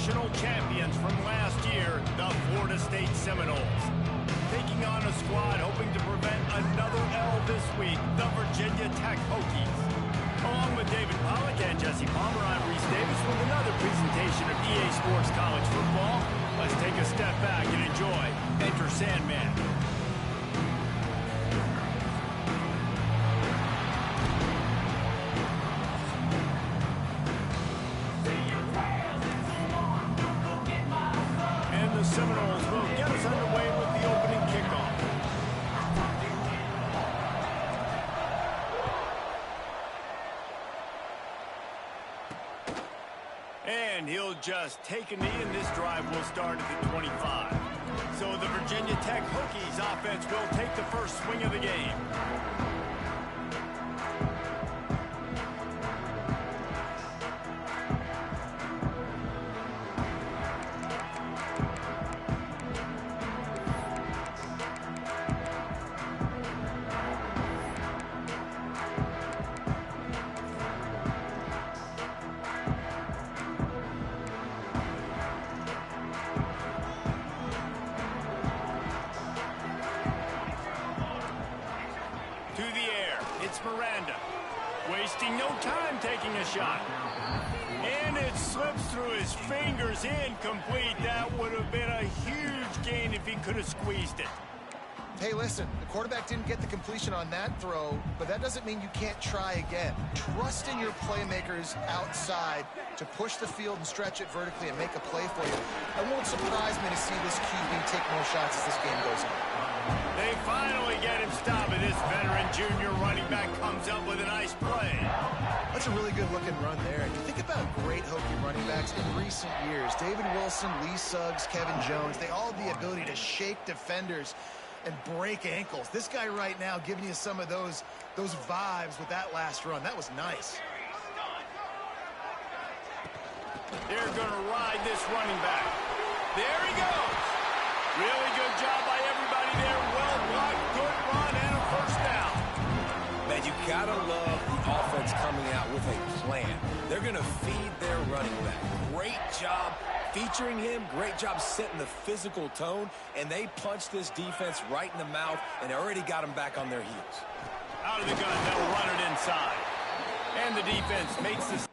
national champions from last year, the Florida State Seminoles. Taking on a squad hoping to prevent another L this week, the Virginia Tech Hokies. Along with David Pollack and Jesse Palmer, I'm Reese Davis with another presentation of EA Sports College Football. Let's take a step back and enjoy Enter Sandman. And the Seminoles will get us underway with the opening kickoff. And he'll just take a knee, and this drive will start at the 25. So the Virginia Tech Hokies offense will take the first swing of the game. To the air, it's Miranda. Wasting no time taking a shot. And it slips through his fingers, incomplete. That would have been a huge gain if he could have squeezed it. Hey, listen, the quarterback didn't get the completion on that throw, but that doesn't mean you can't try again. Trust in your playmakers outside to push the field and stretch it vertically and make a play for you. It won't surprise me to see this QB take more shots as this game goes on. They finally get him stopped, and this veteran junior running back comes up with a nice play. That's a really good-looking run there. And you think about great Hokie running backs in recent years. David Wilson, Lee Suggs, Kevin Jones, they all have the ability to shake defenders and break ankles. This guy right now giving you some of those vibes with that last run. That was nice. They're going to ride this running back. There he goes. Really good job by everybody there. Well blocked, good run, and a first down. Man, you gotta love the offense coming out with a plan. They're gonna feed their running back. Great job featuring him. Great job setting the physical tone. And they punched this defense right in the mouth and already got them back on their heels. Out of the gun, they'll run it inside. And the defense makes this.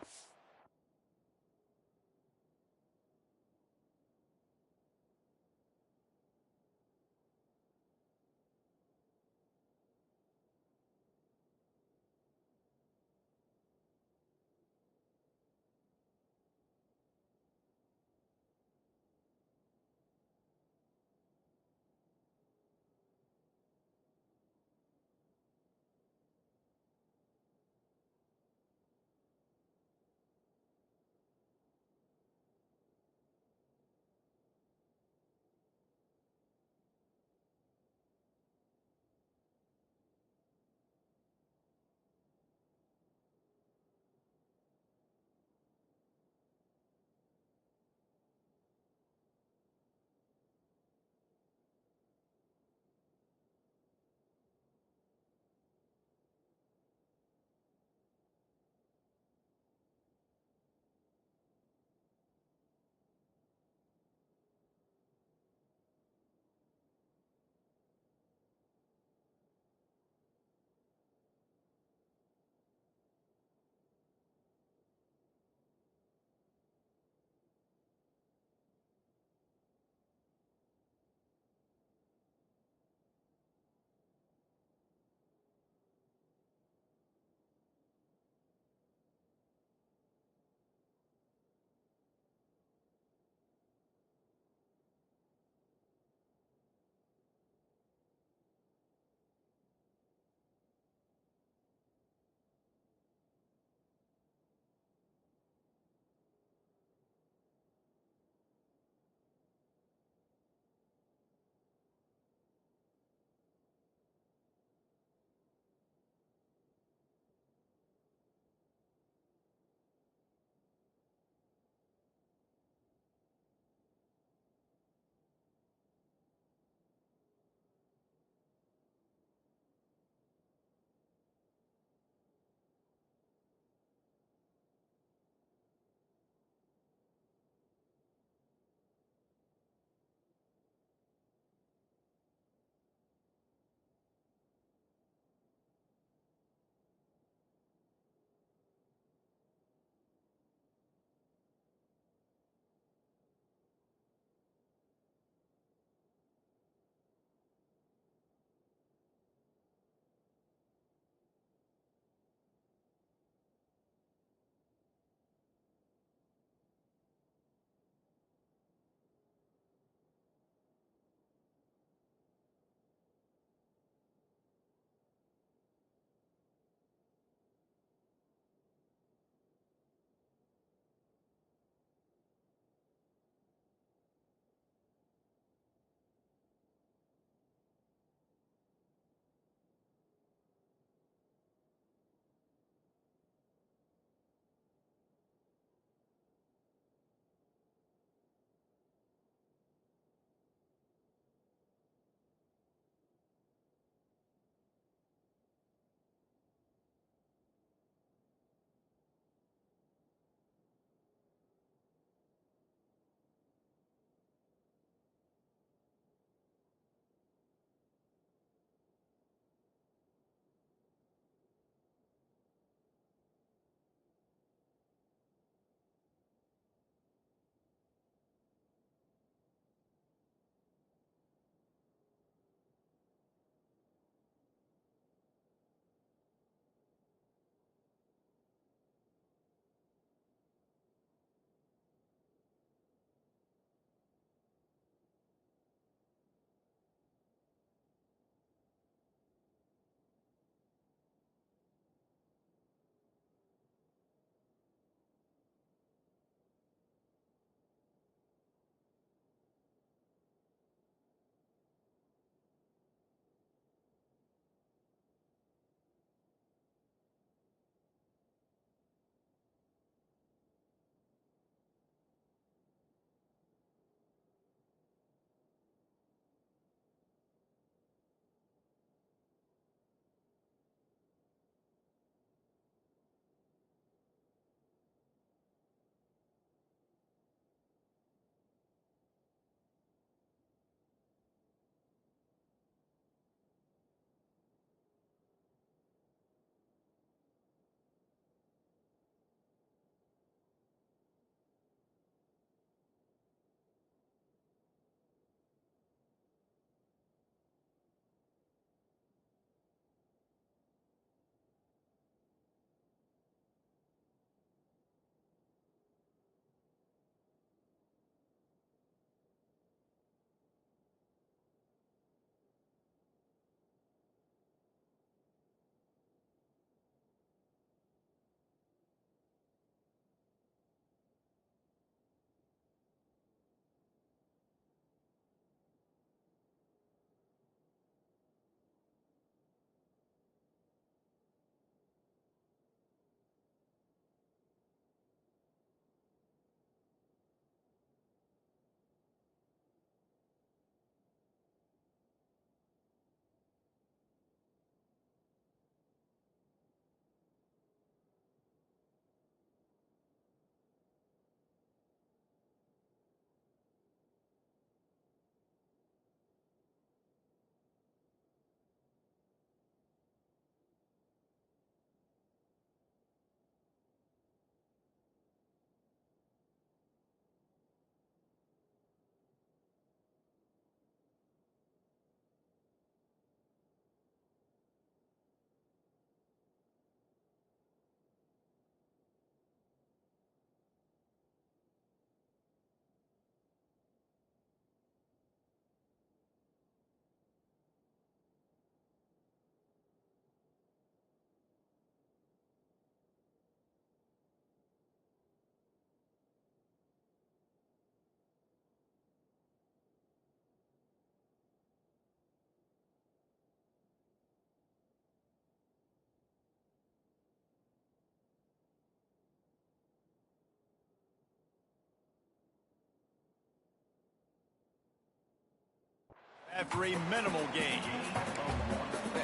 After a minimal gain.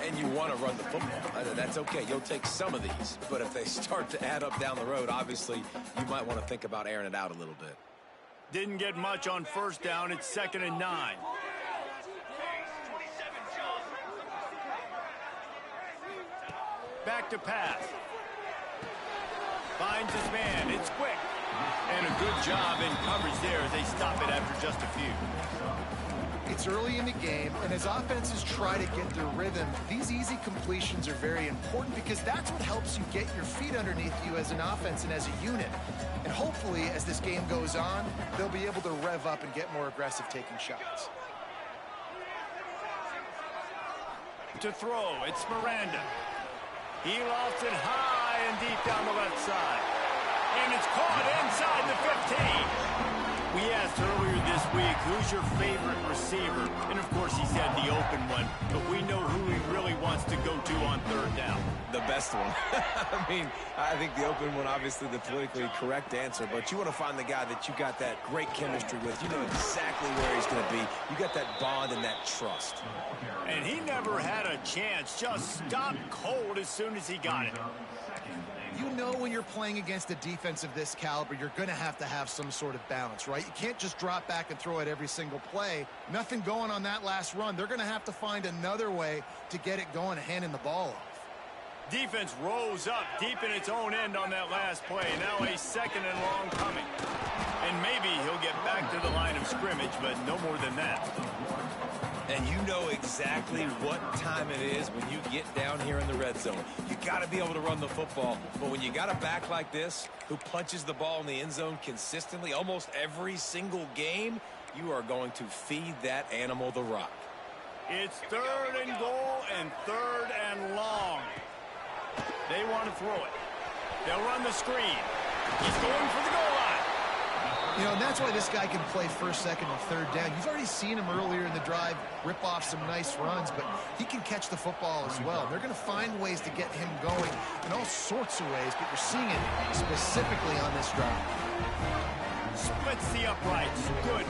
And you want to run the football. That's okay. You'll take some of these. But if they start to add up down the road, obviously, you might want to think about airing it out a little bit. Didn't get much on first down. It's 2nd and 9. Back to pass. Finds his man. It's quick. And a good job in coverage there as they stop it after just a few. It's early in the game, and as offenses try to get their rhythm, these easy completions are very important because that's what helps you get your feet underneath you as an offense and as a unit. And hopefully, as this game goes on, they'll be able to rev up and get more aggressive taking shots. To throw, it's Miranda. He lofts it high and deep down the left side. And it's caught inside the 15. We asked earlier this week, who's your favorite receiver? And, of course, he said the open one. But we know who he really wants to go to on 3rd down. The best one. I mean, I think the open one, obviously, the politically correct answer. But you want to find the guy that you got that great chemistry with. You know exactly where he's going to be. You got that bond and that trust. And he never had a chance. Just stopped cold as soon as he got it. You know when you're playing against a defense of this caliber, you're going to have some sort of balance, right? You can't just drop back and throw it every single play. Nothing going on that last run. They're going to have to find another way to get it going and handing the ball off. Defense rose up deep in its own end on that last play. Now a 2nd and long coming. And maybe he'll get back to the line of scrimmage, but no more than that. And you know exactly what time it is when you get down here in the red zone. You got to be able to run the football. But when you got a back like this who punches the ball in the end zone consistently almost every single game, you are going to feed that animal the rock. It's 3rd and goal and 3rd and long. They want to throw it. They'll run the screen. He's going for the goal line. You know, and that's why this guy can play 1st, 2nd, and 3rd down. You've already seen him earlier in the drive rip off some nice runs, but he can catch the football as well. They're going to find ways to get him going in all sorts of ways, but you're seeing it specifically on this drive. Splits the uprights. Good.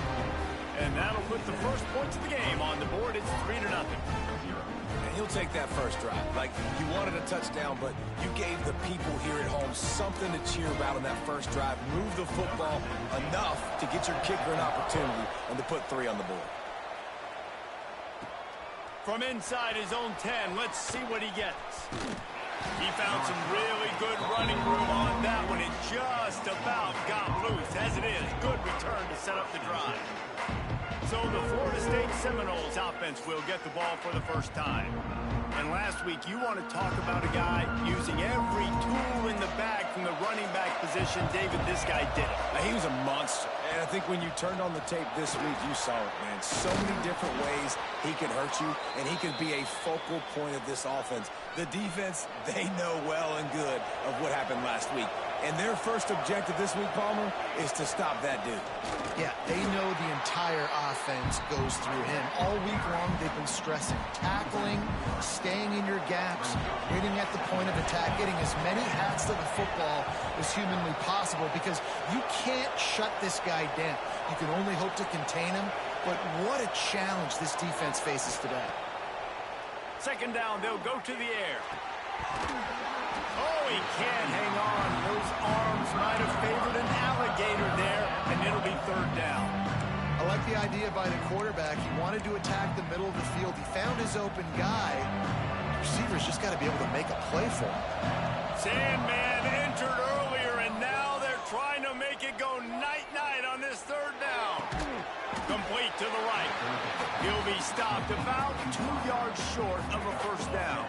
And that'll put the first points of the game on the board. It's 3-0. And he'll take that first drive. Like, you wanted a touchdown, but you gave the people here at home something to cheer about in that first drive. Move the football enough to get your kicker an opportunity and to put 3 on the board. From inside his own 10, let's see what he gets. He found some really good running room on that one. It just about got loose. As it is, good return to set up the drive. So the Florida State Seminoles offense will get the ball for the first time. And last week, you want to talk about a guy using every tool in the bag from the running back position. David, this guy did it. He was a monster. And I think when you turned on the tape this week, you saw it, man. So many different ways he can hurt you, and he can be a focal point of this offense. The defense, they know well and good of what happened last week. And their first objective this week, Palmer, is to stop that dude. Yeah, they know the entire offense goes through him. All week long, they've been stressing tackling, staying in your gaps, waiting at the point of attack, getting as many hats to the football as humanly possible because you can't shut this guy down. You can only hope to contain him, but what a challenge this defense faces today. 2nd down, they'll go to the air. Oh, he can't hang on. Those arms might have favored an alligator there, and it'll be 3rd down. I like the idea by the quarterback. He wanted to attack the middle of the field. He found his open guy. The receiver's just got to be able to make a play for him. Sandman entered earlier, and now they're trying to make it go night-night on this 3rd down. Complete to the right. He'll be stopped about 2 yards short of a 1st down.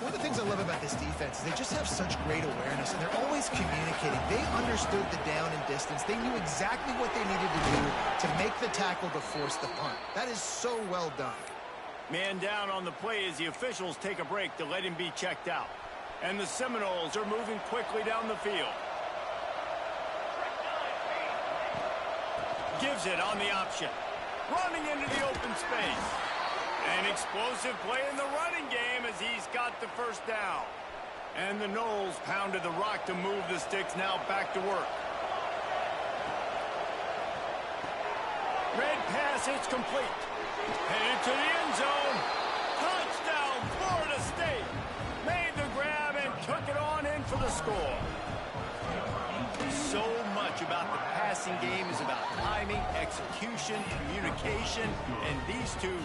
One of the things I love about this defense is they just have such great awareness, and they're always communicating. They understood the down and distance. They knew exactly what they needed to do to make the tackle to force the punt. That is so well done. Man down on the play as the officials take a break to let him be checked out. And the Seminoles are moving quickly down the field. Gives it on the option. Running into the open space. An explosive play in the running game as he's got the 1st down. And the Noles pounded the rock to move the sticks, now back to work. Red pass, it's complete. Headed to the end zone. Touchdown, Florida State. Made the grab and took it on in for the score. So much about the passing game is about timing, execution, communication, and these two,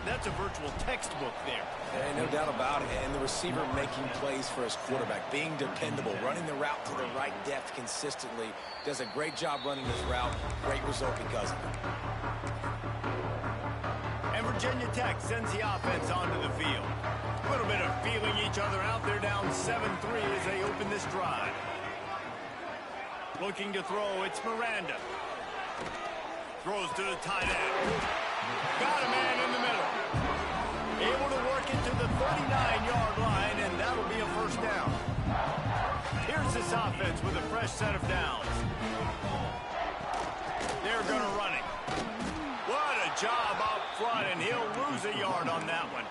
that's a virtual textbook there. There ain't no doubt about it. And the receiver making plays for his quarterback, being dependable, running the route to the right depth consistently. Does a great job running this route. Great result because of it. And Virginia Tech sends the offense onto the field. A little bit of feeling each other out. They're down 7-3 as they open this drive. Looking to throw, it's Miranda. Throws to the tight end. Got a man in the middle. Able to work it to the 39-yard line, and that'll be a first down. Here's this offense with a fresh set of downs. They're going to run it. What a job out front, and he'll lose a yard on that one.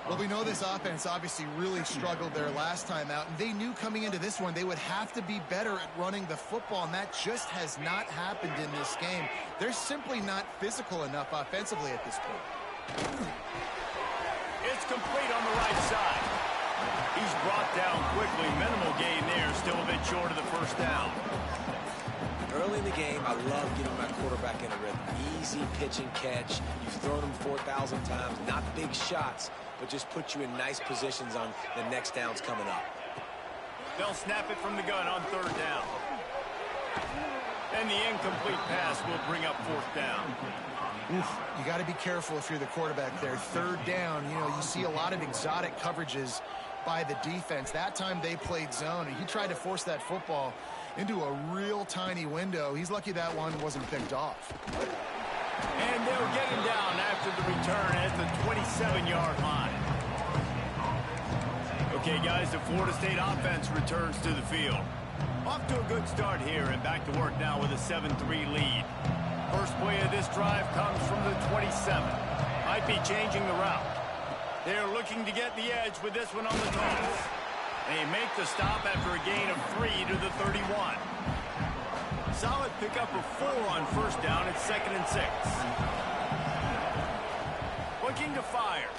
Well, we know this offense obviously really struggled there last time out, and they knew coming into this one they would have to be better at running the football, and that just has not happened in this game. They're simply not physical enough offensively at this point. It's complete on the right side. He's brought down quickly. Minimal gain there, still a bit short of the first down. Early in the game, I love getting my quarterback in a rhythm. Easy pitch and catch. You've thrown them 4,000 times. Not big shots, but just put you in nice positions on the next downs coming up. They'll snap it from the gun on third down. And the incomplete pass will bring up fourth down. Oof, you got to be careful if you're the quarterback there. Third down, you know, you see a lot of exotic coverages by the defense. That time they played zone, and he tried to force that football into a real tiny window. He's lucky that one wasn't picked off. And they'll get him down after the return at the 27-yard line. Okay, guys, the Florida State offense returns to the field. Off to a good start here and back to work now with a 7-3 lead. First play of this drive comes from the 27. Might be changing the route. They're looking to get the edge with this one on the toss. They make the stop after a gain of 3 to the 31. Solid pickup of 4 on first down at 2nd and 6. Looking to fire.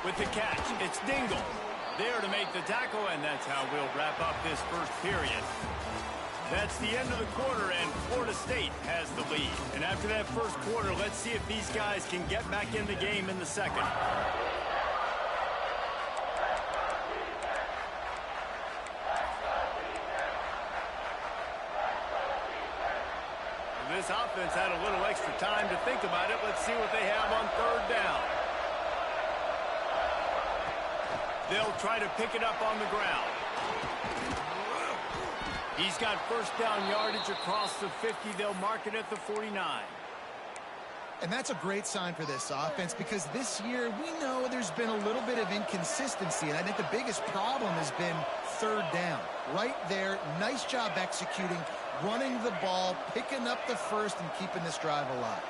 With the catch, it's Dingle. There to make the tackle, and that's how we'll wrap up this first period. That's the end of the quarter, and Florida State has the lead. And after that first quarter, let's see if these guys can get back in the game in the second. This offense had a little extra time to think about it. Let's see what they have on third down. They'll try to pick it up on the ground. He's got first down yardage across the 50. They'll mark it at the 49. And that's a great sign for this offense, because this year we know there's been a little bit of inconsistency, and I think the biggest problem has been third down. Right there, nice job executing, running the ball, picking up the first, and keeping this drive alive.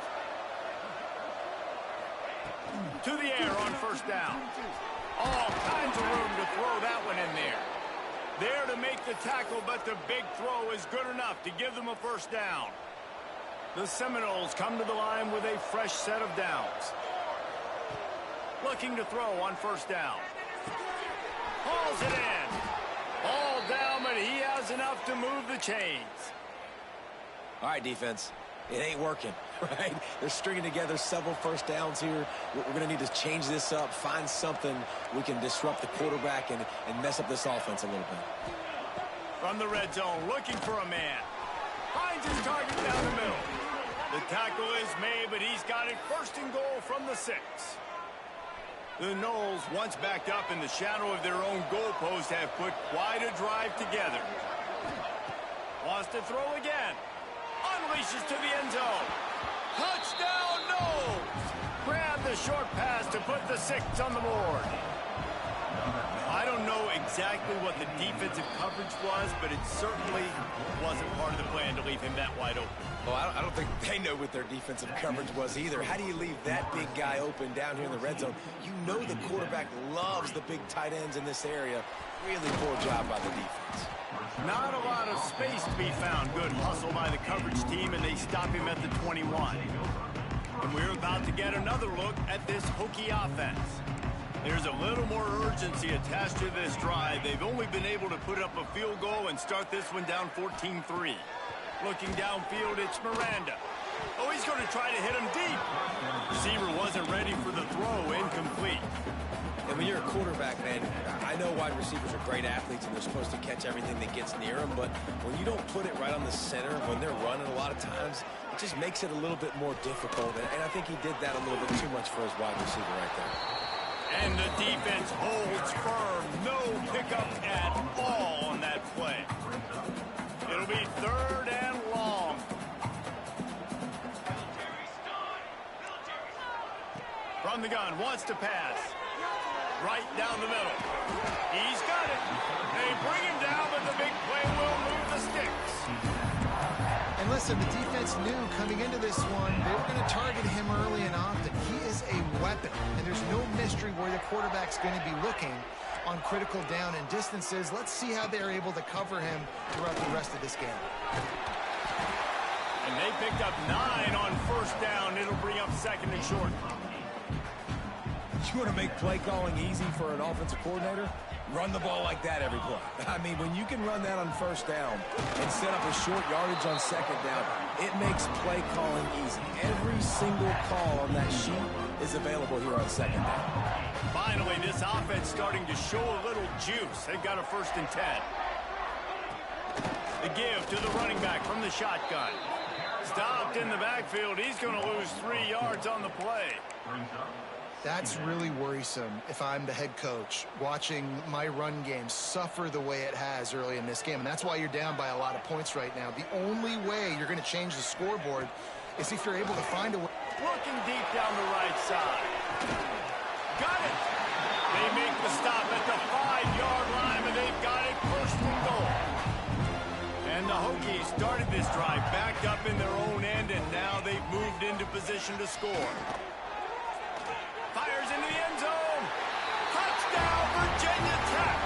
To the air on first down. All kinds of room to throw that one in there. There to make the tackle, but the big throw is good enough to give them a first down. The Seminoles come to the line with a fresh set of downs. Looking to throw on first down. Hauls it in. All down, but he has enough to move the chains. All right, defense. It ain't working, right? They're stringing together several first downs here. We're going to need to change this up, find something we can disrupt the quarterback and mess up this offense a little bit. From the red zone, looking for a man. Finds his target down the middle. The tackle is made, but he's got it first and goal from the 6. The Noles, once backed up in the shadow of their own goalpost, have put quite a drive together. Wants to throw again. Unleashes to the end zone. Touchdown, Noles! Grab the short pass to put the 6 on the board. I don't know exactly what the defensive coverage was, but it certainly wasn't part of the plan to leave him that wide open. Well, I don't think they know what their defensive coverage was either. How do you leave that big guy open down here in the red zone? You know the quarterback loves the big tight ends in this area. Really poor job by the defense. Not a lot of space to be found. Good hustle by the coverage team, and they stop him at the 21. And we're about to get another look at this Hokie offense. There's a little more urgency attached to this drive. They've only been able to put up a field goal and start this one down 14-3. Looking downfield, it's Miranda. Oh, he's going to try to hit him deep. Receiver wasn't ready for the throw, incomplete. And when you're a quarterback, man, I know wide receivers are great athletes and they're supposed to catch everything that gets near them, but when you don't put it right on the center, when they're running a lot of times, it just makes it a little bit more difficult. And I think he did that a little bit too much for his wide receiver right there. And the defense holds firm. No pickup at all on that play. It'll be 3rd and long. From the gun, wants to pass. Right down the middle. He's got it. They bring him down, but the big play will move the sticks. And listen, the defense knew coming into this one, they were going to target him early and often. He is a weapon, and there's no mystery where the quarterback's going to be looking on critical down and distances. Let's see how they're able to cover him throughout the rest of this game. And they picked up 9 on 1st down. It'll bring up 2nd and short. You want to make play calling easy for an offensive coordinator? Run the ball like that every play. I mean, when you can run that on 1st down and set up a short yardage on 2nd down, it makes play calling easy. Every single call on that sheet is available here on 2nd down. Finally, this offense starting to show a little juice. They've got a 1st and 10. The give to the running back from the shotgun. Stopped in the backfield. He's going to lose 3 yards on the play. That's really worrisome if I'm the head coach, watching my run game suffer the way it has early in this game. And that's why you're down by a lot of points right now. The only way you're going to change the scoreboard is if you're able to find a way. Looking deep down the right side. Got it. They make the stop at the 5-yard line, and they've got it 1st and goal. And the Hokies started this drive backed up in their own end, and now they've moved into position to score. Fires into the end zone. Touchdown, Virginia Tech.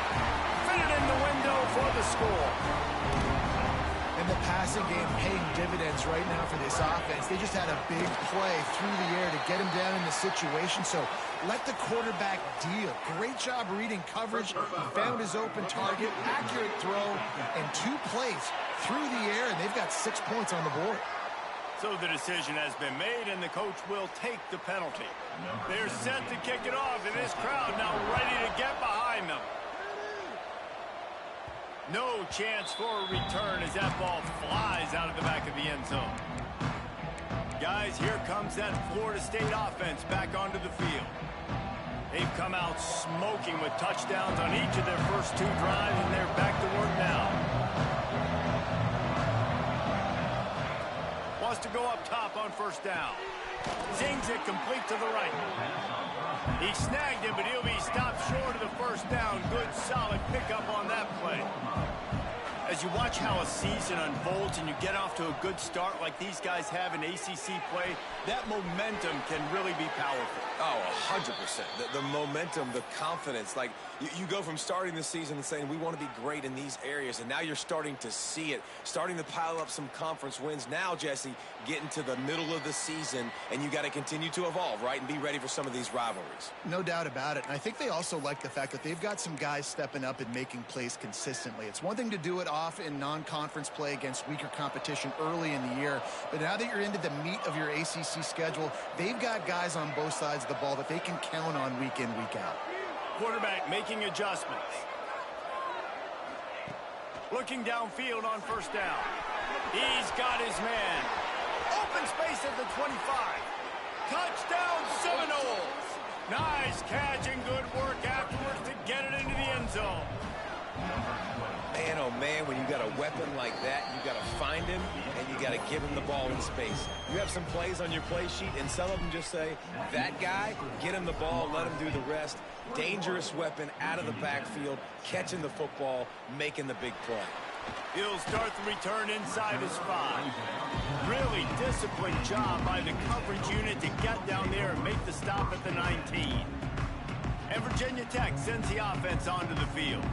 Fit it in the window for the score. And the passing game paying dividends right now for this offense. They just had a big play through the air to get him down in the situation. So let the quarterback deal. Great job reading coverage. He found his open target, accurate throw, and 2 plays through the air, and they've got 6 points on the board. So the decision has been made, and the coach will take the penalty. They're set to kick it off, and this crowd now ready to get behind them. No chance for a return as that ball flies out of the back of the end zone. Guys, here comes that Florida State offense back onto the field. They've come out smoking with touchdowns on each of their first 2 drives, and they're back to work now. Wants to go up top on 1st down. Zings it complete to the right. He snagged it, but he'll be stopped short of the 1st down. Good, solid pickup on that play. As you watch how a season unfolds and you get off to a good start like these guys have in ACC play, that momentum can really be powerful. Oh, 100%. The momentum, the confidence. Like, you go from starting the season and saying, we want to be great in these areas, and now you're starting to see it, starting to pile up some conference wins. Now, Jesse, getting to the middle of the season, and you got to continue to evolve, right, and be ready for some of these rivalries. No doubt about it. And I think they also like the fact that they've got some guys stepping up and making plays consistently. It's one thing to do it off in non-conference play against weaker competition early in the year, but now that you're into the meat of your ACC schedule, they've got guys on both sides of the ball that they can count on week in, week out. Quarterback making adjustments. Looking downfield on 1st down. He's got his man. Open space at the 25. Touchdown Seminoles. Nice catch and good work afterwards to get it into the end zone. Man, oh man, when you got a weapon like that, you got to find him and you got to give him the ball in space. You have some plays on your play sheet, and some of them just say, that guy, get him the ball, let him do the rest. Dangerous weapon out of the backfield, catching the football, making the big play. He'll start the return inside his 5. Really disciplined job by the coverage unit to get down there and make the stop at the 19. And Virginia Tech sends the offense onto the field.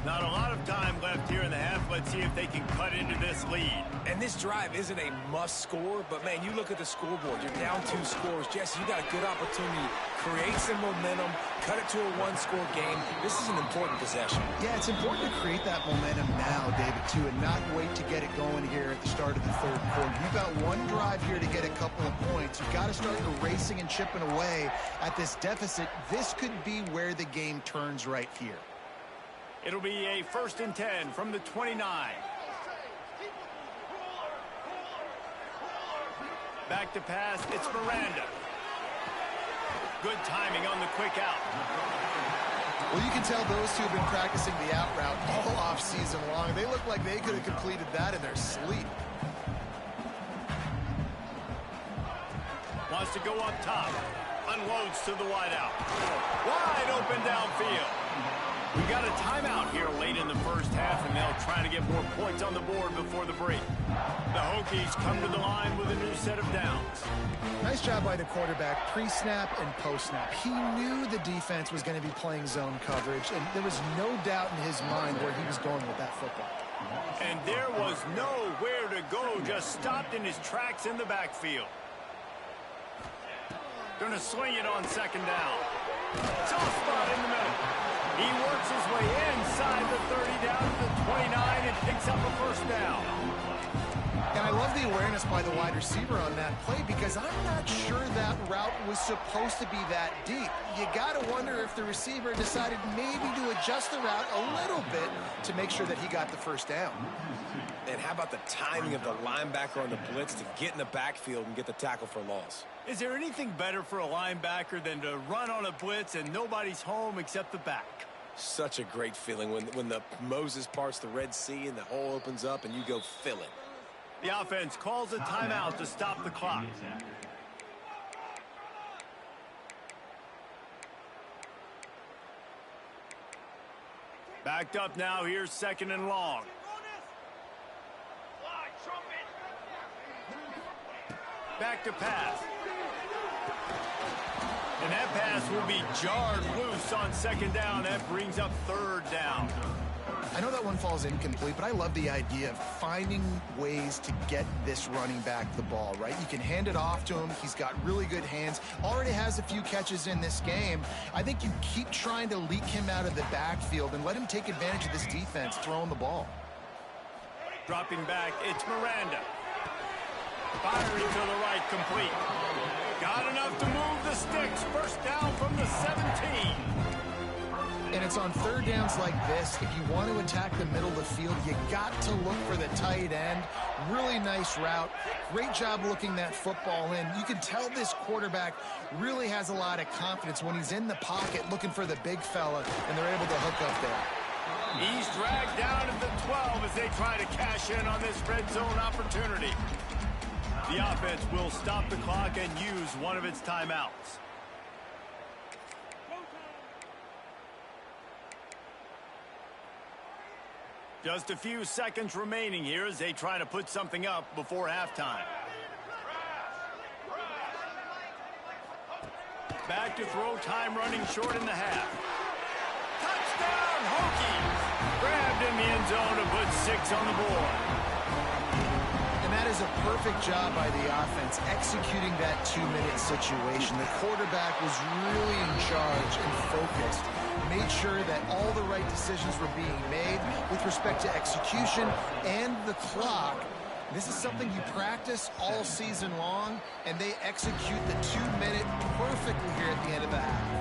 Not a lot of time left here in the half. Let's see if they can cut into this lead. And this drive isn't a must score, but man, you look at the scoreboard. You're down 2 scores. Jesse, you got a good opportunity. Create some momentum. Cut it to a 1-score game. This is an important possession. Yeah, it's important to create that momentum now, David, too, and not wait to get it going here at the start of the third quarter. You've got one drive here to get a couple of points. You've got to start erasing and chipping away at this deficit. This could be where the game turns right here. It'll be a 1st and 10 from the 29. Back to pass, it's Miranda. Good timing on the quick out. Well, you can tell those two have been practicing the out route all off season long. They look like they could have completed that in their sleep. Wants to go up top. Unloads to the wide out. Wide open downfield. We got a timeout here late in the first half, and they'll try to get more points on the board before the break. The Hokies come to the line with a new set of downs. Nice job by the quarterback, pre-snap and post-snap. He knew the defense was going to be playing zone coverage, and there was no doubt in his mind where he was going with that football. And there was nowhere to go, just stopped in his tracks in the backfield. Going to swing it on 2nd down. Soft spot in the middle. He works his way inside the 30 down to the 29 and picks up a 1st down. And I love the awareness by the wide receiver on that play because I'm not sure that route was supposed to be that deep. You got to wonder if the receiver decided maybe to adjust the route a little bit to make sure that he got the 1st down. And how about the timing of the linebacker on the blitz to get in the backfield and get the tackle for loss? Is there anything better for a linebacker than to run on a blitz and nobody's home except the back? Such a great feeling when the Moses parts the Red Sea and the hole opens up and you go fill it. The offense calls a timeout to stop the clock. Backed up now, here's 2nd and long. Back to pass. And that pass will be jarred loose on 2nd down. That brings up 3rd down. I know that one falls incomplete, but I love the idea of finding ways to get this running back the ball, right? You can hand it off to him. He's got really good hands. Already has a few catches in this game. I think you keep trying to leak him out of the backfield and let him take advantage of this defense throwing the ball. Dropping back, it's Miranda. Firing to the right, complete. Got enough to move the sticks. 1st down from the 17. And it's on 3rd downs like this. If you want to attack the middle of the field, you got to look for the tight end. Really nice route. Great job looking that football in. You can tell this quarterback really has a lot of confidence when he's in the pocket looking for the big fella, and they're able to hook up there. He's dragged down at the 12 as they try to cash in on this red zone opportunity. The offense will stop the clock and use one of its timeouts. Just a few seconds remaining here as they try to put something up before halftime. Back to throw, time running short in the half. Touchdown, Hokies! Grabbed in the end zone to put 6 on the board. And that is a perfect job by the offense, executing that 2-minute situation. The quarterback was really in charge and focused. Made sure that all the right decisions were being made with respect to execution and the clock. This is something you practice all season long, and they execute the 2-minute perfectly here at the end of the half.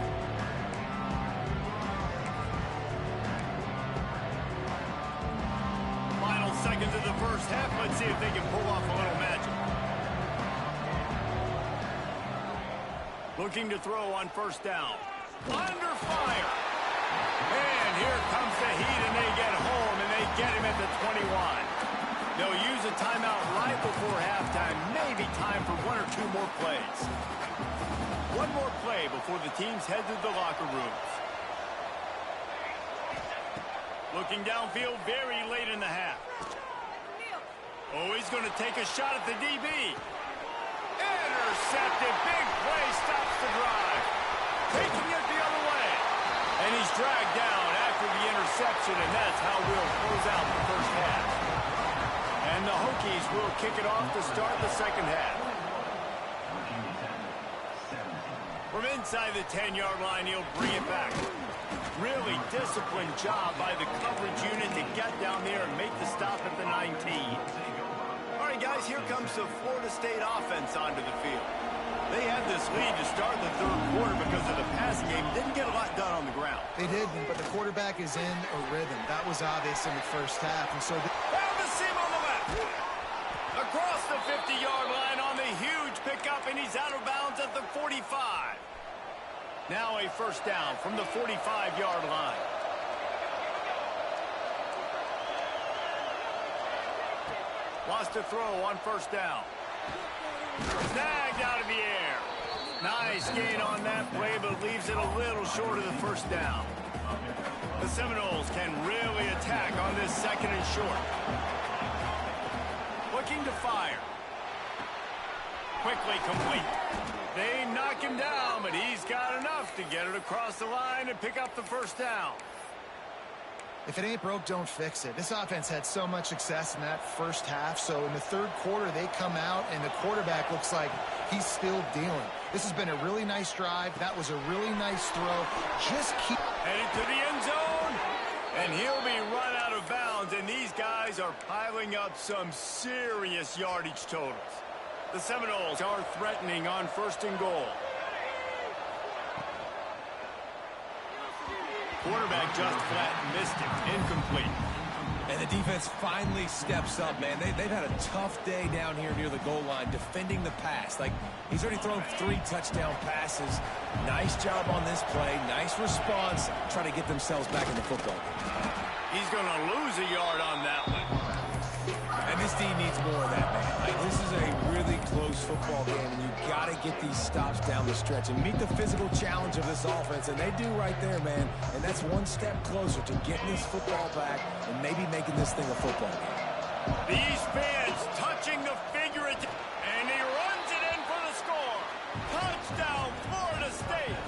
Final seconds of the first half. Let's see if they can pull off a little magic. Looking to throw on 1st down. Under fire. And here comes the heat, and they get home, and they get him at the 21. They'll use a timeout right before halftime. Maybe time for 1 or 2 more plays. One more play before the teams head to the locker rooms. Looking downfield very late in the half. Oh, he's going to take a shot at the DB. Intercepted. Big play stops the drive. Taking it the other way. And he's dragged down after after the interception, and that's how we'll close out the first half. And the Hokies will kick it off to start the second half. From inside the 10-yard line, he'll bring it back. Really disciplined job by the coverage unit to get down there and make the stop at the 19. All right, guys, here comes the Florida State offense onto the field. They had this lead to start the third quarter because of the passing game. Didn't get a lot done on the ground. They didn't, but the quarterback is in a rhythm. That was obvious in the first half. And so Found the seam on the left. Across the 50-yard line on the huge pickup, and he's out of bounds at the 45. Now a first down from the 45-yard line. Lost a throw on first down. Snagged out of the air. Nice gain on that play, but leaves it a little short of the first down. The Seminoles can really attack on this second and short. Looking to fire. Quickly complete. They knock him down, but he's got enough to get it across the line and pick up the first down. if it ain't broke, don't fix it. This offense had so much success in that first half, so in the third quarter, they come out, and the quarterback looks like he's still dealing. This has been a really nice drive. That was a really nice throw. Just keep... Headed to the end zone, and he'll be run out of bounds, and these guys are piling up some serious yardage totals. The Seminoles are threatening on 1st and goal. Quarterback just flat missed it. Incomplete. And the defense finally steps up, man. They've had a tough day down here near the goal line defending the pass. Like, he's already thrown 3 touchdown passes. Nice job on this play. Nice response. Trying to get themselves back in the football game. He's going to lose a yard on that one. And this team needs more of that, man. Like, this is a really close football game, and you got to get these stops down the stretch and meet the physical challenge of this offense, and they do right there, man. And that's one step closer to getting this football back and maybe making this thing a football game. These fans touching the figurative, and he runs it in for the score. Touchdown, Florida State.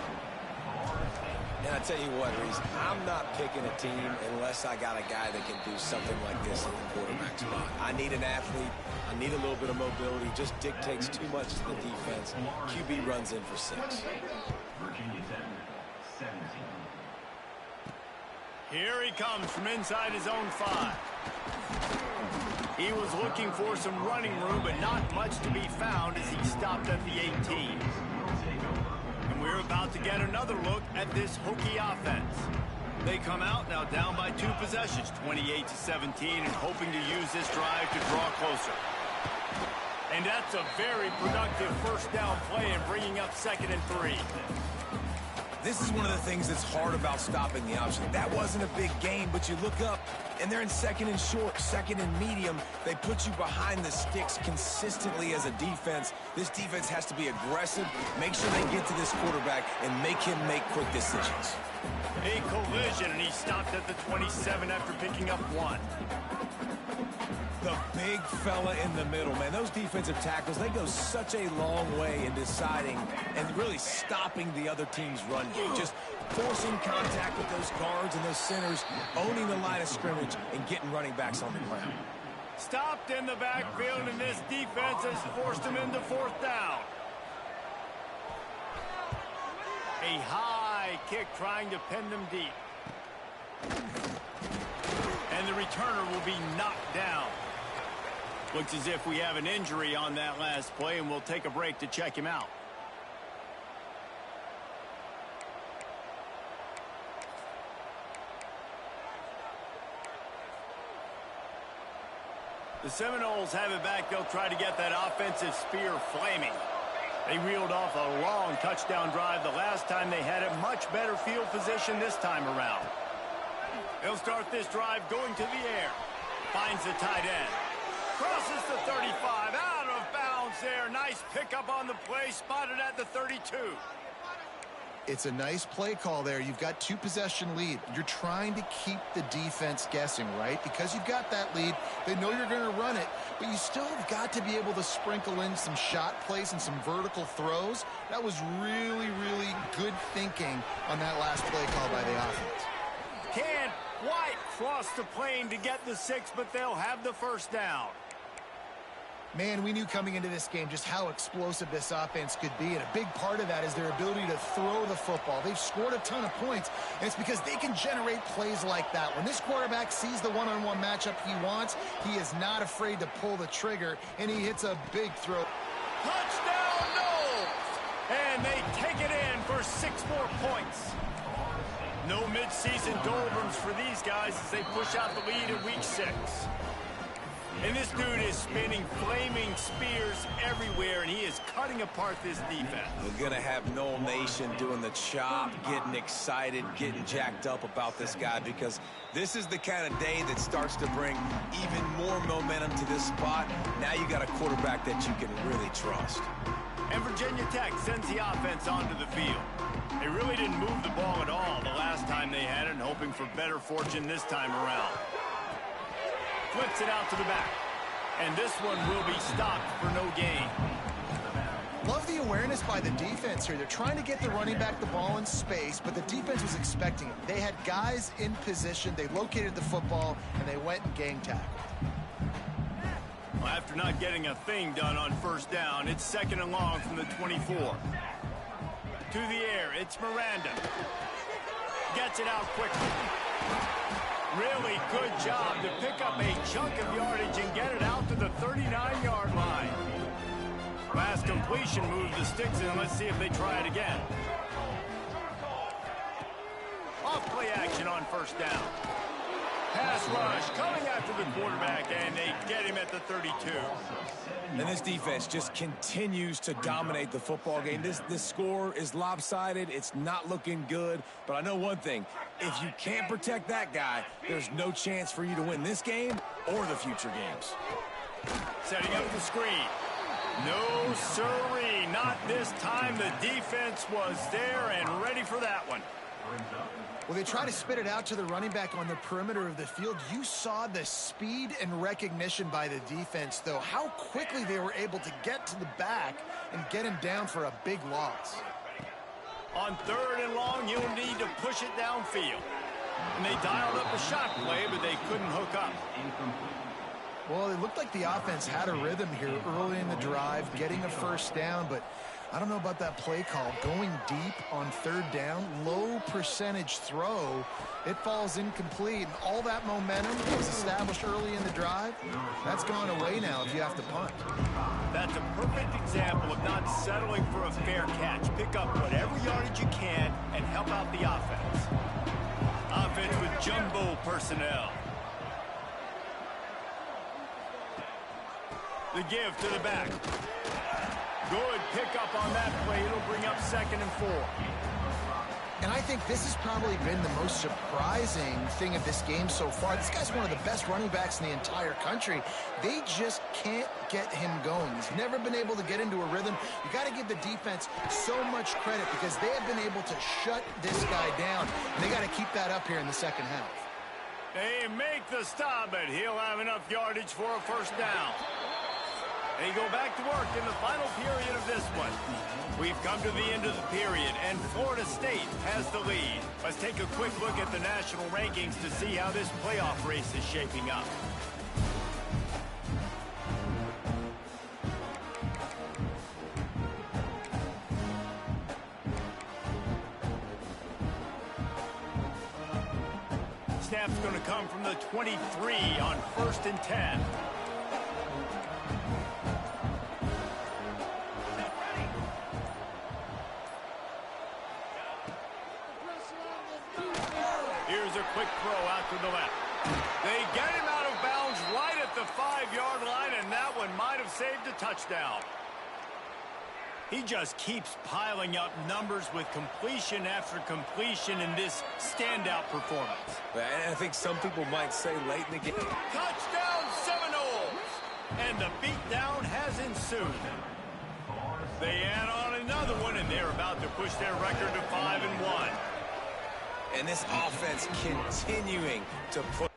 And I tell you what, Reese, I'm not picking a team unless I got a guy that can do something like this in the quarterback spot. I need an athlete. I need a little bit of mobility. Just dictates too much to the defense. QB runs in for 6. Here he comes from inside his own 5. He was looking for some running room, but not much to be found as he stopped at the 18. And we're about to get another look at this Hokie offense. They come out now down by 2 possessions, 28-17, and hoping to use this drive to draw closer. And that's a very productive first down play and bringing up 2nd and 3. This is one of the things that's hard about stopping the option. That wasn't a big gain, but you look up, and they're in 2nd and short, 2nd and medium. They put you behind the sticks consistently as a defense. This defense has to be aggressive, make sure they get to this quarterback, and make him make quick decisions. A collision, and he stopped at the 27 after picking up 1. The big fella in the middle, man. Those defensive tackles, they go such a long way in deciding and really stopping the other team's run game. Just forcing contact with those guards and those centers, owning the line of scrimmage, and getting running backs on the ground. Stopped in the backfield, and this defense has forced him into 4th down. A high kick trying to pin them deep. And the returner will be knocked down. Looks as if we have an injury on that last play, and we'll take a break to check him out. The Seminoles have it back. They'll try to get that offensive spear flaming. They reeled off a long touchdown drive the last time they had it. Much better field position this time around. They'll start this drive going to the air. Finds the tight end. Crosses the 35. Out of bounds there. Nice pickup on the play. Spotted at the 32. It's a nice play call there. You've got 2-possession lead. You're trying to keep the defense guessing, right? Because you've got that lead. They know you're going to run it, but you still have got to be able to sprinkle in some shot plays and some vertical throws. That was really, really good thinking on that last play call by the offense. Can't cross the plane to get the 6, but they'll have the first down. Man, we knew coming into this game just how explosive this offense could be, and a big part of that is their ability to throw the football. They've scored a ton of points, and it's because they can generate plays like that. When this quarterback sees the one-on-one matchup he wants, he is not afraid to pull the trigger, and he hits a big throw. Touchdown, Knowles! And they take it in for 6 more points. No midseason doldrums for these guys as they push out the lead in week 6. And this dude is spinning flaming spears everywhere, and he is cutting apart this defense. We're going to have Knoll Nation doing the chop, getting excited, getting jacked up about this guy, because this is the kind of day that starts to bring even more momentum to this spot. Now you got a quarterback that you can really trust. And Virginia Tech sends the offense onto the field. They really didn't move the ball at all the last time they had it, and hoping for better fortune this time around. Flips it out to the back. And this one will be stopped for no gain. Love the awareness by the defense here. They're trying to get the running back the ball in space, but the defense was expecting it. They had guys in position. They located the football, and they went and gang tackled. Well, after not getting a thing done on first down, it's 2nd and long from the 24. To the air, it's Miranda. Gets it out quickly. Really good job to pick up a chunk of yardage and get it out to the 39-yard line. Last completion moved the sticks in. Let's see if they try it again. Off play action on first down. Pass rush coming after the quarterback, and they get him at the 32. And this defense just continues to dominate the football game. This score is lopsided. It's not looking good. But I know one thing. If you can't protect that guy, there's no chance for you to win this game or the future games. Setting up the screen. No siree. Not this time. The defense was there and ready for that one. Well, they try to spit it out to the running back on the perimeter of the field. You saw the speed and recognition by the defense, though, how quickly they were able to get to the back and get him down for a big loss. On 3rd and long, you'll need to push it downfield. And they dialed up a shot play, but they couldn't hook up. Well, it looked like the offense had a rhythm here early in the drive, getting a first down, but I don't know about that play call. Going deep on 3rd down, low percentage throw, it falls incomplete. And all that momentum that was established early in the drive, that's gone away now if you have to punt. That's a perfect example of not settling for a fair catch. Pick up whatever yardage you can and help out the offense. Offense with jumbo personnel. The give to the back. Good pickup on that play. It'll bring up 2nd and 4. And I think this has probably been the most surprising thing of this game so far. This guy's one of the best running backs in the entire country. They just can't get him going. He's never been able to get into a rhythm. You got to give the defense so much credit because they have been able to shut this guy down. And they got to keep that up here in the second half. They make the stop, but he'll have enough yardage for a first down. They go back to work in the final period of this one. We've come to the end of the period, and Florida State has the lead. Let's take a quick look at the national rankings to see how this playoff race is shaping up. Snap's going to come from the 23 on 1st and 10. Here's a quick throw out to the left. They get him out of bounds right at the 5-yard line, and that one might have saved a touchdown. He just keeps piling up numbers with completion after completion in this standout performance. And I think some people might say late in the game. Touchdown Seminoles! And the beatdown has ensued. They add on another one, and they're about to push their record to 5-1. And this offense continuing to put.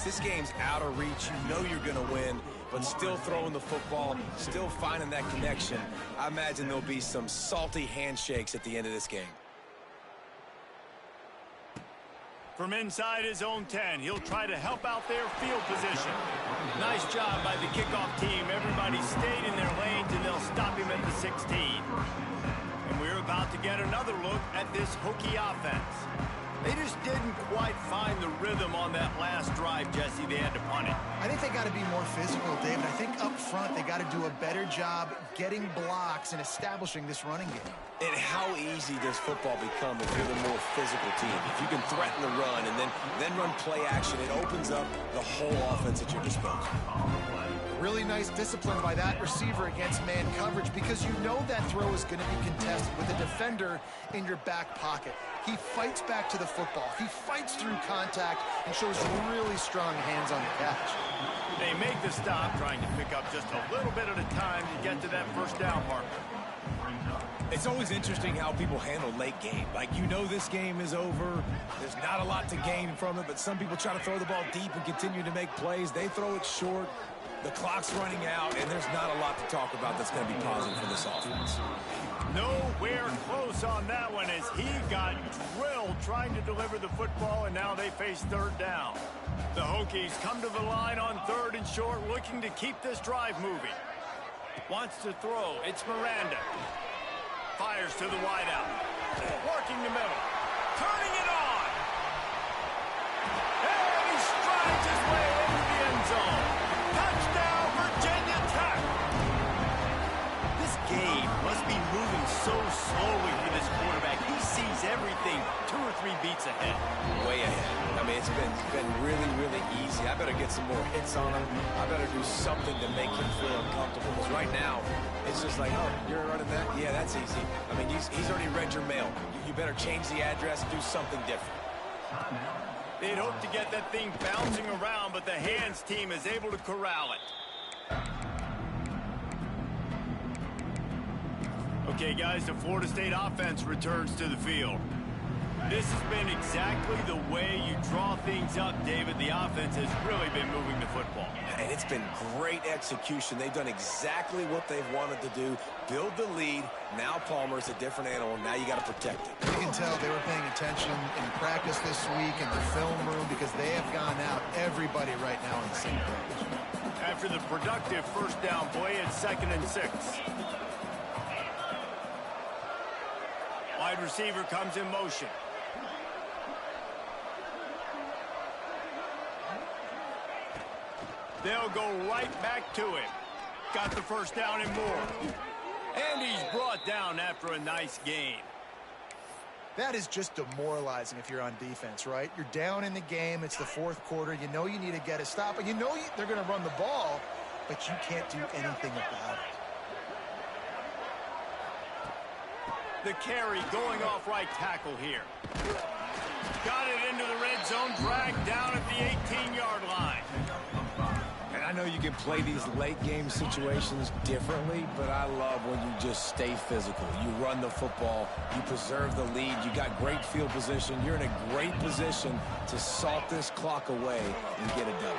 This game's out of reach. You know you're going to win, but still throwing the football, still finding that connection. I imagine there'll be some salty handshakes at the end of this game. From inside his own 10, he'll try to help out their field position. Nice job by the kickoff team. Everybody stayed in their lanes, and they'll stop him at the 16. And we're about to get another look at this Hokie offense. They just didn't quite find the rhythm on that last drive, Jesse. They had to punt it. I think they got to be more physical, David. I think up front they got to do a better job getting blocks and establishing this running game. And how easy does football become if you're the more physical team? If you can threaten the run and then run play action, it opens up the whole offense at your disposal. Really nice discipline by that receiver against man coverage, because you know that throw is going to be contested with a defender in your back pocket. He fights back to the football. He fights through contact and shows really strong hands on the catch. They make the stop, trying to pick up just a little bit at a time to get to that first down marker. It's always interesting how people handle late game. Like, you know this game is over. There's not a lot to gain from it, but some people try to throw the ball deep and continue to make plays. They throw it short. The clock's running out, and there's not a lot to talk about that's going to be positive for this offense. Nowhere close on that one as he got drilled trying to deliver the football, and now they face third down. The Hokies come to the line on 3rd and short, looking to keep this drive moving. Wants to throw. It's Miranda. Fires to the wideout. Working the middle. Turning it on. And he strides his way into the end zone. Touchdown, Virginia Tech. This game must be moving so slowly for this quarterback. He sees everything 2 or 3 beats ahead. Way ahead. I mean, it's been really, really easy. I better get some more hits on him. I better do something to make him feel uncomfortable. Because right now, it's just like, oh, you're running that? Yeah, that's easy. I mean, he's already read your mail. You better change the address and do something different. They'd hope to get that thing bouncing around, but the hands team is able to corral it. Okay, guys, the Florida State offense returns to the field. This has been exactly the way you draw things up, David. The offense has really been moving the football. And it's been great execution. They've done exactly what they've wanted to do. Build the lead. Now Palmer's a different animal. Now you got to protect it. You can tell they were paying attention in practice this week in the film room, because they have gone out, everybody right now on the same page. After the productive first down play, it's 2nd and 6. Wide receiver comes in motion. They'll go right back to him. Got the first down and more. And he's brought down after a nice gain. That is just demoralizing if you're on defense, right? You're down in the game. It's the 4th quarter. You know you need to get a stop, and you know they're going to run the ball, but you can't do anything about it. The carry going off right tackle here. Got it into the red zone, dragged down at the 18-yard line. And I know you can play these late game situations differently, but I love when you just stay physical. You run the football, you preserve the lead, you got great field position, you're in a great position to salt this clock away and get a W.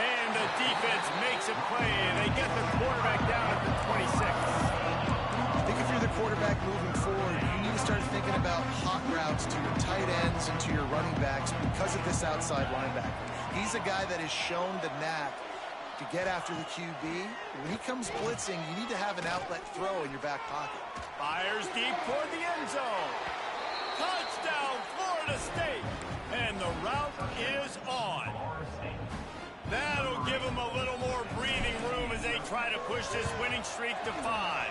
And the defense makes a play, and they get the quarterback down at the 26. I think if you're the quarterback moving forward, you need to start thinking about hot routes to your tight ends and to your running backs because of this outside linebacker. He's a guy that has shown the knack to get after the QB. When he comes blitzing, you need to have an outlet throw in your back pocket. Fires deep toward the end zone. Touchdown, Florida State. And the route is on. That'll give them a little more breathing room as they try to push this winning streak to 5.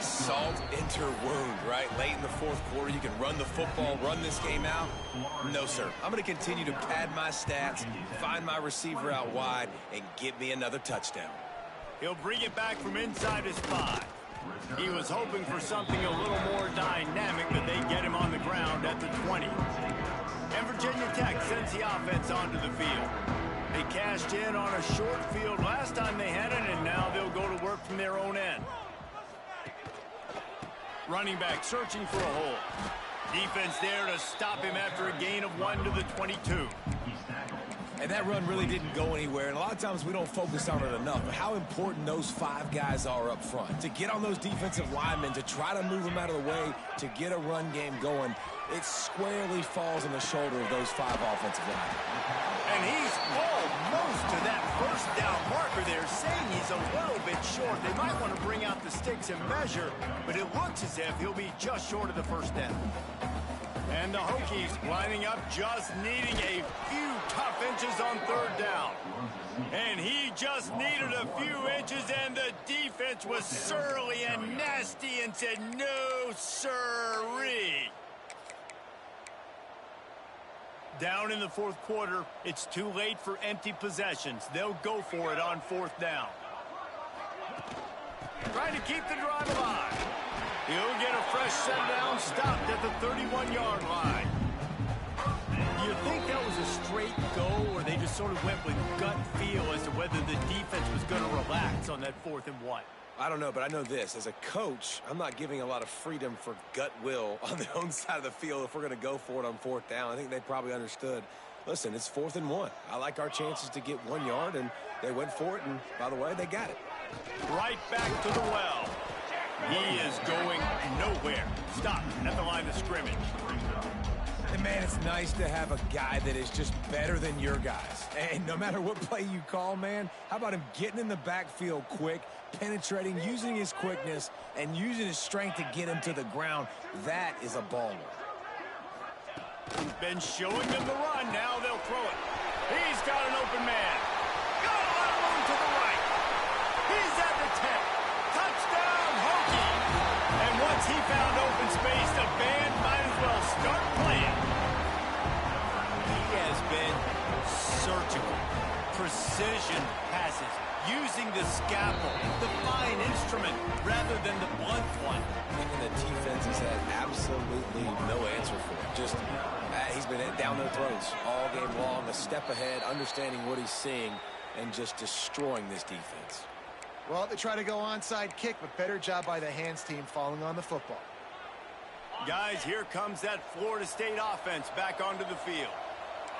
Salt into wound, right? Late in the 4th quarter, you can run the football, run this game out. No, sir. I'm going to continue to pad my stats, find my receiver out wide, and get me another touchdown. He'll bring it back from inside his 5. He was hoping for something a little more dynamic, but they get him on the ground at the 20. And Virginia Tech sends the offense onto the field. They cashed in on a short field last time they had it, and now they'll go to work from their own end. Running back searching for a hole. Defense there to stop him after a gain of 1 to the 22. And that run really didn't go anywhere, and a lot of times we don't focus on it enough, but how important those 5 guys are up front. To get on those defensive linemen, to try to move them out of the way, to get a run game going, it squarely falls on the shoulder of those 5 offensive linemen. And he's almost to that first down marker there, saying he's a little bit short. They might want to bring out the sticks and measure, but it looks as if he'll be just short of the first down. And the Hokies lining up, just needing a few tough inches on third down. And he just needed a few inches, and the defense was surly and nasty and said, no, sirree. Down in the fourth quarter, it's too late for empty possessions. They'll go for it on fourth down. Trying to keep the drive alive. He'll get a fresh set down, stopped at the 31-yard line. Do you think that was a straight go, or they just sort of went with gut feel as to whether the defense was going to relax on that 4th and 1? I don't know, but I know this. As a coach, I'm not giving a lot of freedom for gut will on their own side of the field if we're going to go for it on 4th down. I think they probably understood, listen, it's 4th and 1. I like our chances to get 1 yard, and they went for it, and by the way, they got it. Right back to the well. He is going nowhere. Stopped at the line of scrimmage. And, man, it's nice to have a guy that is just better than your guys. And no matter what play you call, man, how about him getting in the backfield quick, penetrating, using his quickness, and using his strength to get him to the ground? That is a baller. Been showing them the run. Now they'll throw it. He's got an open man. Got a lot of room to the right. He's at the 10. Touchdown, Hokie. And once he found open space, the band might as well start playing. He has been surgical. Precision passes. Using the scalpel, the fine instrument, rather than the blunt one. And the defense has had absolutely no answer for it. Just, he's been down their throats all game long, a step ahead, understanding what he's seeing, and just destroying this defense. Well, they try to go onside kick, but better job by the hands team falling on the football. Guys, here comes that Florida State offense back onto the field.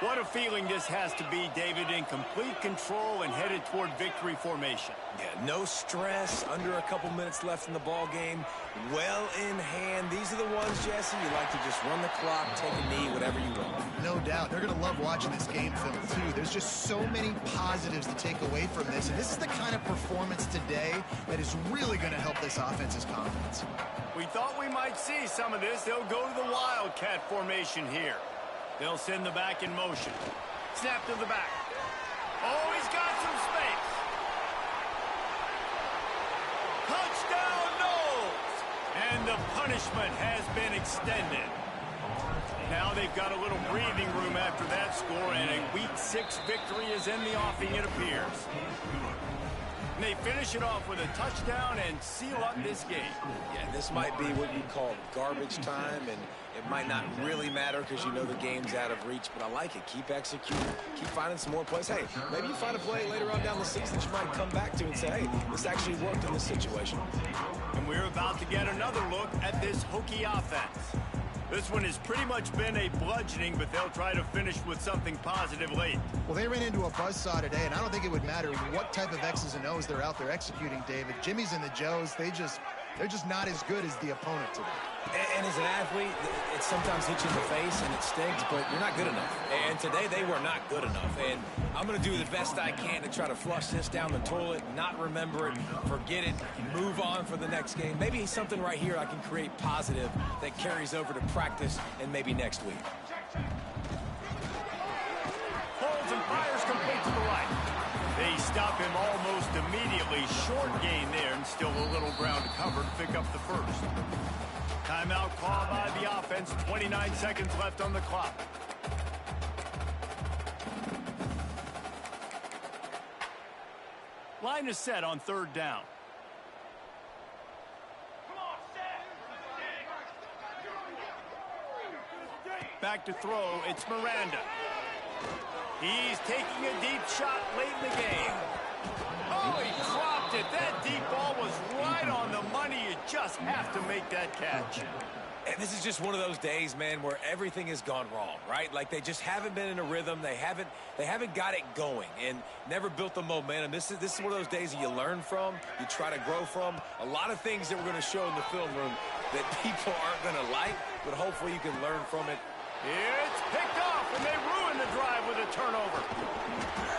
What a feeling this has to be, David, in complete control and headed toward victory formation. Yeah, no stress, under a couple minutes left in the ball game, well in hand. These are the ones, Jesse, you like to just run the clock, take a knee, whatever you want. No doubt. They're going to love watching this game film, too. There's just so many positives to take away from this, and this is the kind of performance today that is really going to help this offense's confidence. We thought we might see some of this. They'll go to the Wildcat formation here. They'll send the back in motion. Snap to the back. Oh, he's got some space. Touchdown, Knowles! And the punishment has been extended. Now they've got a little breathing room after that score, and a Week 6 victory is in the offing, it appears. And they finish it off with a touchdown and seal up this game. Yeah, this might be what you call garbage time, and it might not really matter because you know the game's out of reach, but I like it. Keep executing. Keep finding some more plays. Hey, maybe you find a play later on down the season that you might come back to and say, hey, this actually worked in this situation. And we're about to get another look at this Hokie offense. This one has pretty much been a bludgeoning, but they'll try to finish with something positive late. Well, they ran into a buzzsaw today, and I don't think it would matter what type of X's and O's they're out there executing, David. Jimmy's and the Joes, they're just not as good as the opponent today. And as an athlete, it sometimes hits you in the face and it stinks, but you're not good enough. And today they were not good enough. And I'm going to do the best I can to try to flush this down the toilet, not remember it, forget it, move on for the next game. Maybe something right here I can create positive that carries over to practice and maybe next week. Holds and fires complete to the right. They stop him almost immediately. Short gain there, and still a little ground to cover to pick up the first. Timeout call by the offense. 29 seconds left on the clock. Line is set on third down. Back to throw. It's Miranda. He's taking a deep shot late in the game. Oh, he dropped it. That deep ball was right on the money. You just have to make that catch. And this is just one of those days, man, where everything has gone wrong, right? Like they just haven't been in a rhythm. They haven't got it going and never built the momentum. This is one of those days that you learn from, you try to grow from. A lot of things that we're going to show in the film room that people aren't going to like, but hopefully you can learn from it. It's picked off, and they ruin the drive with a turnover.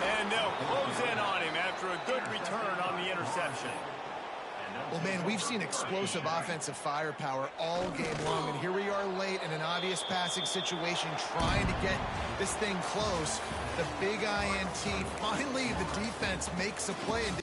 And they'll close in on him after a good return on the interception. Well, man, we've seen explosive offensive firepower all game long, and here we are late in an obvious passing situation trying to get this thing close. The big INT, finally the defense makes a play. And